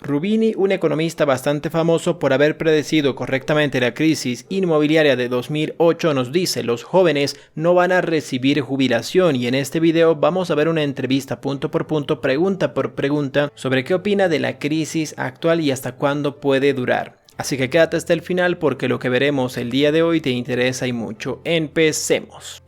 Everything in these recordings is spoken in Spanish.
Rubini, un economista bastante famoso por haber predecido correctamente la crisis inmobiliaria de 2008, nos dice: los jóvenes no van a recibir jubilación, y en este video vamos a ver una entrevista punto por punto, pregunta por pregunta, sobre qué opina de la crisis actual y hasta cuándo puede durar. Así que quédate hasta el final porque lo que veremos el día de hoy te interesa y mucho. Empecemos.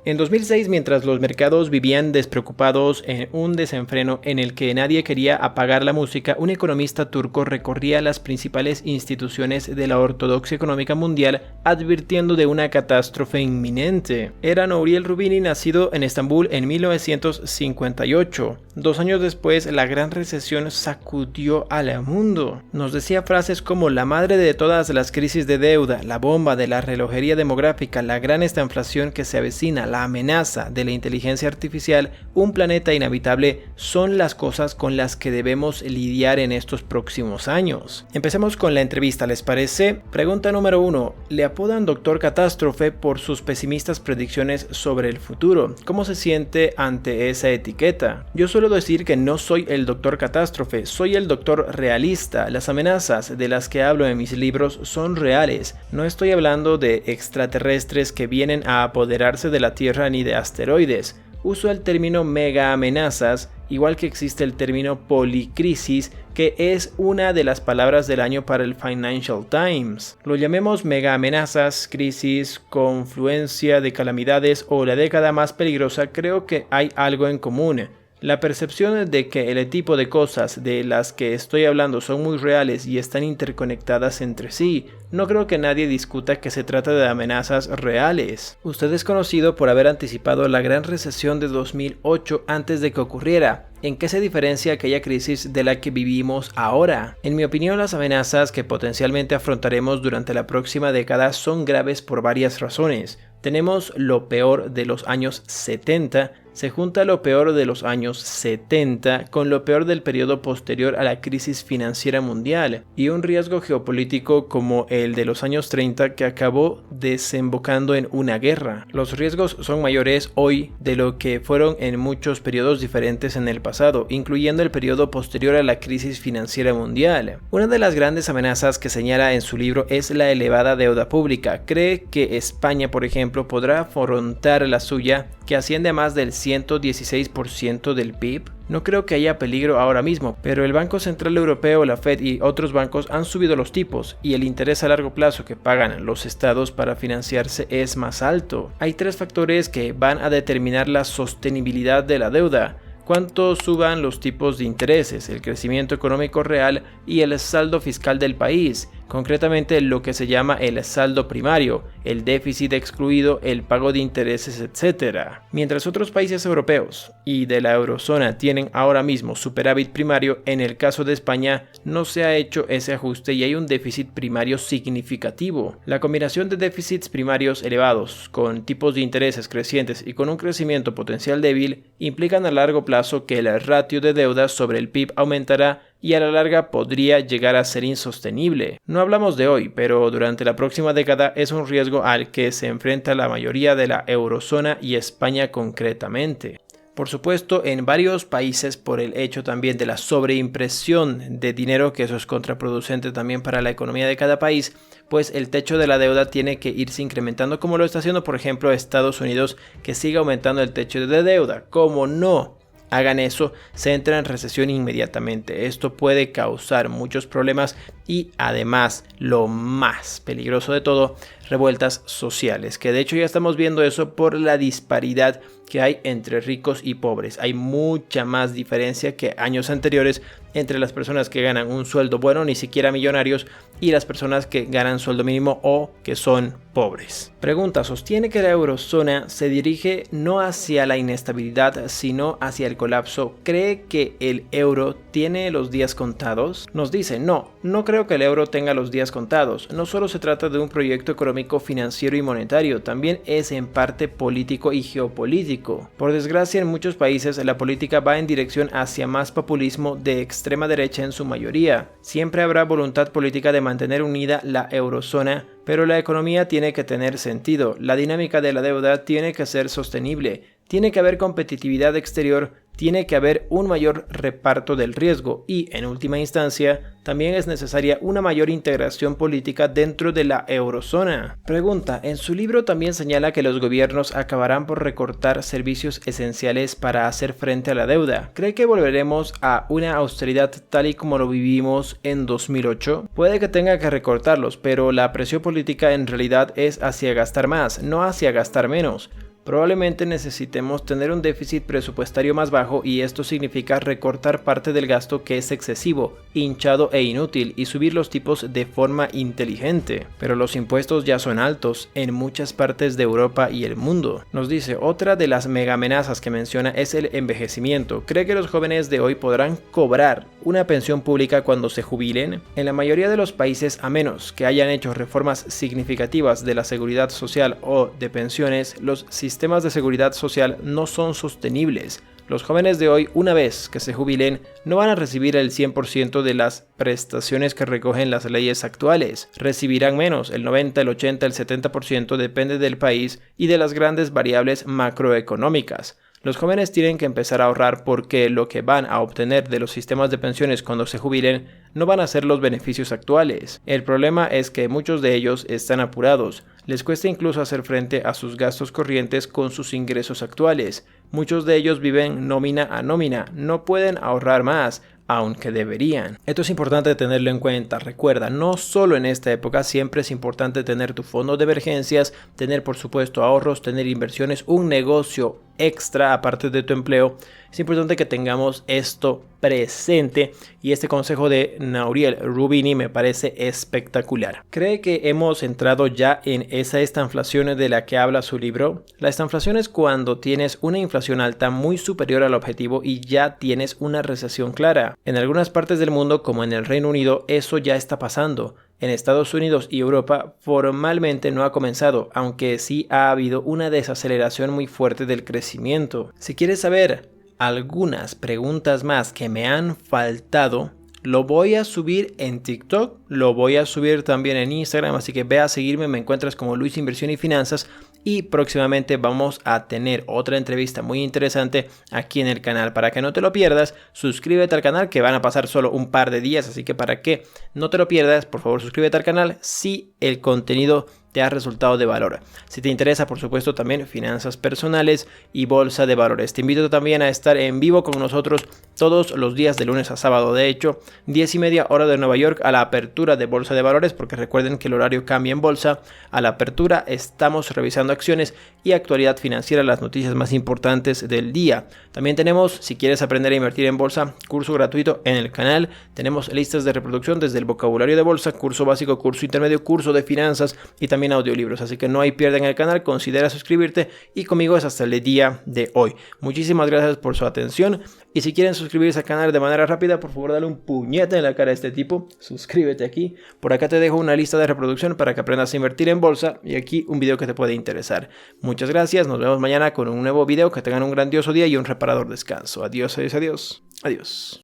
En 2006, mientras los mercados vivían despreocupados en un desenfreno en el que nadie quería apagar la música, un economista turco recorría las principales instituciones de la ortodoxia económica mundial advirtiendo de una catástrofe inminente. Era Nouriel Rubini, nacido en Estambul en 1958. 2 años después, la gran recesión sacudió al mundo. Nos decía frases como: la madre de todas las crisis de deuda, la bomba de la relojería demográfica, la gran estanflación que se avecina, la amenaza de la inteligencia artificial, un planeta inhabitable, son las cosas con las que debemos lidiar en estos próximos años. Empecemos con la entrevista, ¿les parece? Pregunta número 1. Le apodan Doctor Catástrofe por sus pesimistas predicciones sobre el futuro. ¿Cómo se siente ante esa etiqueta? Yo suelo decir que no soy el Doctor Catástrofe, soy el Doctor Realista. Las amenazas de las que hablo en mis libros son reales. No estoy hablando de extraterrestres que vienen a apoderarse de la Tierra ni de asteroides. Uso el término mega amenazas, igual que existe el término policrisis, que es una de las palabras del año para el Financial Times. Lo llamemos mega amenazas, crisis, confluencia de calamidades o la década más peligrosa, creo que hay algo en común. La percepción de que el tipo de cosas de las que estoy hablando son muy reales y están interconectadas entre sí. No creo que nadie discuta que se trata de amenazas reales. Usted es conocido por haber anticipado la gran recesión de 2008 antes de que ocurriera. ¿En qué se diferencia aquella crisis de la que vivimos ahora? En mi opinión, las amenazas que potencialmente afrontaremos durante la próxima década son graves por varias razones. Tenemos lo peor de los años 70, se junta lo peor de los años 70 con lo peor del periodo posterior a la crisis financiera mundial y un riesgo geopolítico como el de los años 30 que acabó desembocando en una guerra. Los riesgos son mayores hoy de lo que fueron en muchos periodos diferentes en el pasado, incluyendo el periodo posterior a la crisis financiera mundial. Una de las grandes amenazas que señala en su libro es la elevada deuda pública. Cree que España, por ejemplo, podrá afrontar la suya, que asciende a más del 116% del PIB. No creo que haya peligro ahora mismo, pero el Banco Central Europeo, la Fed y otros bancos han subido los tipos y el interés a largo plazo que pagan los estados para financiarse es más alto. Hay 3 factores que van a determinar la sostenibilidad de la deuda: cuánto suban los tipos de intereses, el crecimiento económico real y el saldo fiscal del país. Concretamente lo que se llama el saldo primario, el déficit excluido, el pago de intereses, etc. Mientras otros países europeos y de la eurozona tienen ahora mismo superávit primario, en el caso de España no se ha hecho ese ajuste y hay un déficit primario significativo. La combinación de déficits primarios elevados, con tipos de intereses crecientes y con un crecimiento potencial débil, implican a largo plazo que el ratio de deuda sobre el PIB aumentará y a la larga podría llegar a ser insostenible. No hablamos de hoy, pero durante la próxima década es un riesgo al que se enfrenta la mayoría de la eurozona y España concretamente. Por supuesto, en varios países, por el hecho también de la sobreimpresión de dinero, que eso es contraproducente también para la economía de cada país, pues el techo de la deuda tiene que irse incrementando, como lo está haciendo por ejemplo Estados Unidos, que sigue aumentando el techo de deuda. Como no hagan eso, se entra en recesión inmediatamente. Esto puede causar muchos problemas y además, lo más peligroso de todo, revueltas sociales, que de hecho ya estamos viendo eso por la disparidad que hay entre ricos y pobres. Hay mucha más diferencia que años anteriores entre las personas que ganan un sueldo bueno, ni siquiera millonarios, y las personas que ganan sueldo mínimo o que son pobres. Pregunta: ¿sostiene que la eurozona se dirige no hacia la inestabilidad, sino hacia el colapso? ¿Cree que el euro tiene los días contados? Nos dice: no creo que el euro tenga los días contados. No solo se trata de un proyecto económico, financiero y monetario, también es en parte político y geopolítico. Por desgracia, en muchos países la política va en dirección hacia más populismo de extrema derecha en su mayoría. Siempre habrá voluntad política de mantener unida la eurozona, Pero la economía tiene que tener sentido, la dinámica de la deuda tiene que ser sostenible, tiene que haber competitividad exterior, tiene que haber un mayor reparto del riesgo y, en última instancia, también es necesaria una mayor integración política dentro de la eurozona. Pregunta, en su libro también señala que los gobiernos acabarán por recortar servicios esenciales para hacer frente a la deuda. ¿Cree que volveremos a una austeridad tal y como lo vivimos en 2008? Puede que tenga que recortarlos, pero la presión política en realidad es hacia gastar más, no hacia gastar menos. Probablemente necesitemos tener un déficit presupuestario más bajo y esto significa recortar parte del gasto que es excesivo, hinchado e inútil y subir los tipos de forma inteligente. Pero los impuestos ya son altos en muchas partes de Europa y el mundo. Nos dice, otra de las mega amenazas que menciona es el envejecimiento. ¿Cree que los jóvenes de hoy podrán cobrar una pensión pública cuando se jubilen? En la mayoría de los países, a menos que hayan hecho reformas significativas de la seguridad social o de pensiones, los sistemas de seguridad social no son sostenibles. Los jóvenes de hoy, una vez que se jubilen, no van a recibir el 100% de las prestaciones que recogen las leyes actuales. Recibirán menos, el 90, el 80, el 70% depende del país y de las grandes variables macroeconómicas. Los jóvenes tienen que empezar a ahorrar porque lo que van a obtener de los sistemas de pensiones cuando se jubilen no van a ser los beneficios actuales. El problema es que muchos de ellos están apurados. Les cuesta incluso hacer frente a sus gastos corrientes con sus ingresos actuales. Muchos de ellos viven nómina a nómina, no pueden ahorrar más, aunque deberían. Esto es importante tenerlo en cuenta. Recuerda, no solo en esta época, siempre es importante tener tu fondo de emergencias, tener por supuesto ahorros, tener inversiones, un negocio extra aparte de tu empleo. Es importante que tengamos esto presente y este consejo de Nouriel Roubini me parece espectacular. ¿Cree que hemos entrado ya en esa estanflación de la que habla su libro? La estanflación es cuando tienes una inflación alta muy superior al objetivo y ya tienes una recesión clara. En algunas partes del mundo, como en el Reino Unido, eso ya está pasando. En Estados Unidos y Europa formalmente no ha comenzado, aunque sí ha habido una desaceleración muy fuerte del crecimiento. Si quieres saber algunas preguntas más que me han faltado, lo voy a subir en TikTok, lo voy a subir también en Instagram, así que ve a seguirme, me encuentras como Luis Inversión y Finanzas y próximamente vamos a tener otra entrevista muy interesante aquí en el canal. Para que no te lo pierdas, suscríbete al canal que van a pasar solo un par de días, así que para que no te lo pierdas, por favor suscríbete al canal si el contenido te ha resultado de valor. Si te interesa, por supuesto, también finanzas personales y bolsa de valores. Te invito también a estar en vivo con nosotros todos los días de lunes a sábado. De hecho, 10:30 hora de Nueva York a la apertura de bolsa de valores, porque recuerden que el horario cambia en bolsa. A la apertura estamos revisando acciones y actualidad financiera, las noticias más importantes del día. También tenemos, si quieres aprender a invertir en bolsa, curso gratuito en el canal. Tenemos listas de reproducción desde el vocabulario de bolsa, curso básico, curso intermedio, curso de finanzas y también audiolibros, así que no hay pierde en el canal. Considera suscribirte y conmigo es hasta el día de hoy. Muchísimas gracias por su atención y si quieren suscribirse al canal de manera rápida, por favor dale un puñete en la cara a este tipo, suscríbete aquí. Por acá te dejo una lista de reproducción para que aprendas a invertir en bolsa y aquí un video que te puede interesar. Muchas gracias, nos vemos mañana con un nuevo video, que tengan un grandioso día y un reparador descanso. Adiós, adiós, adiós. Adiós.